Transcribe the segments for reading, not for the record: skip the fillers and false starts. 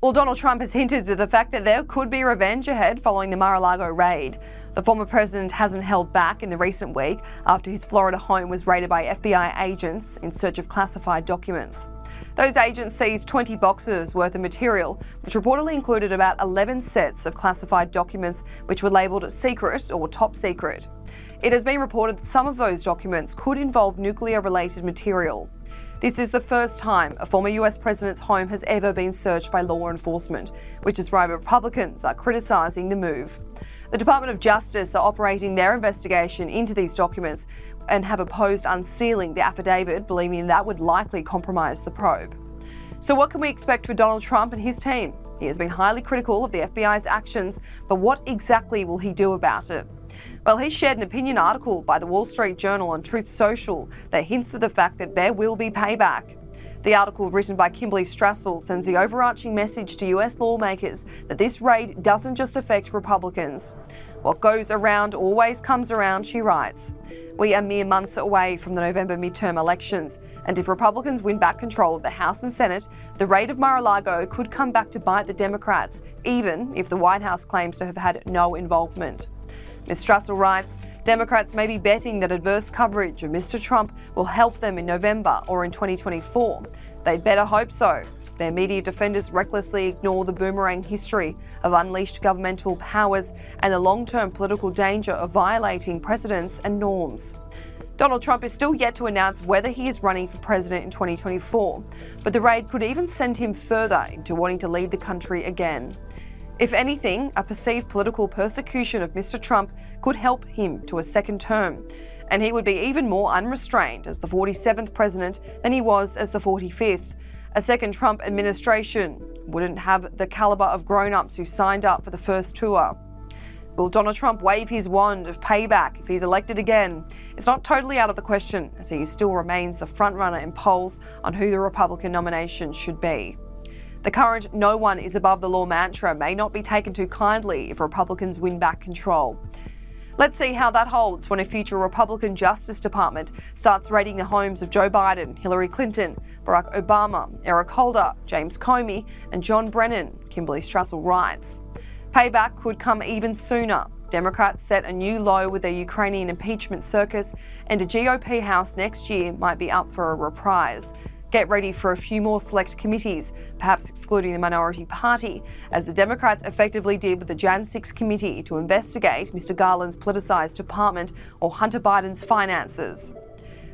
Well, Donald Trump has hinted to the fact that there could be revenge ahead following the Mar-a-Lago raid. The former president hasn't held back in the recent week after his Florida home was raided by FBI agents in search of classified documents. Those agents seized 20 boxes worth of material, which reportedly included about 11 sets of classified documents which were labelled secret or top secret. It has been reported that some of those documents could involve nuclear-related material. This is the first time a former US president's home has ever been searched by law enforcement, which is why Republicans are criticising the move. The Department of Justice are operating their investigation into these documents and have opposed unsealing the affidavit, believing that would likely compromise the probe. So what can we expect for Donald Trump and his team? He has been highly critical of the FBI's actions, but what exactly will he do about it? Well, he shared an opinion article by the Wall Street Journal on Truth Social that hints at the fact that there will be payback. The article, written by Kimberly Strassel, sends the overarching message to US lawmakers that this raid doesn't just affect Republicans. What goes around always comes around, she writes. We are mere months away from the November midterm elections, and if Republicans win back control of the House and Senate, the raid of Mar-a-Lago could come back to bite the Democrats, even if the White House claims to have had no involvement. Ms. Strassel writes, Democrats may be betting that adverse coverage of Mr. Trump will help them in November or in 2024. They'd better hope so. Their media defenders recklessly ignore the boomerang history of unleashed governmental powers and the long-term political danger of violating precedents and norms. Donald Trump is still yet to announce whether he is running for president in 2024, but the raid could even send him further into wanting to lead the country again. If anything, a perceived political persecution of Mr. Trump could help him to a second term, and he would be even more unrestrained as the 47th president than he was as the 45th. A second Trump administration wouldn't have the caliber of grown-ups who signed up for the first tour. Will Donald Trump wave his wand of payback if he's elected again? It's not totally out of the question, as he still remains the frontrunner in polls on who the Republican nomination should be. The current "no one is above the law" mantra may not be taken too kindly if Republicans win back control. Let's see how that holds when a future Republican Justice Department starts raiding the homes of Joe Biden, Hillary Clinton, Barack Obama, Eric Holder, James Comey and John Brennan, Kimberly Strassel writes. Payback could come even sooner. Democrats set a new low with their Ukrainian impeachment circus, and a GOP House next year might be up for a reprise. Get ready for a few more select committees, perhaps excluding the minority party, as the Democrats effectively did with the Jan 6 committee to investigate Mr. Garland's politicised department or Hunter Biden's finances.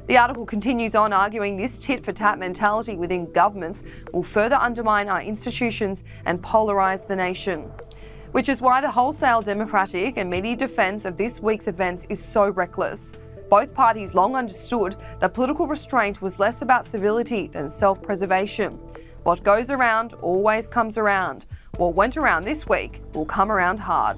The article continues on, arguing this tit-for-tat mentality within governments will further undermine our institutions and polarise the nation. Which is why the wholesale Democratic and media defence of this week's events is so reckless. Both parties long understood that political restraint was less about civility than self-preservation. What goes around always comes around. What went around this week will come around hard.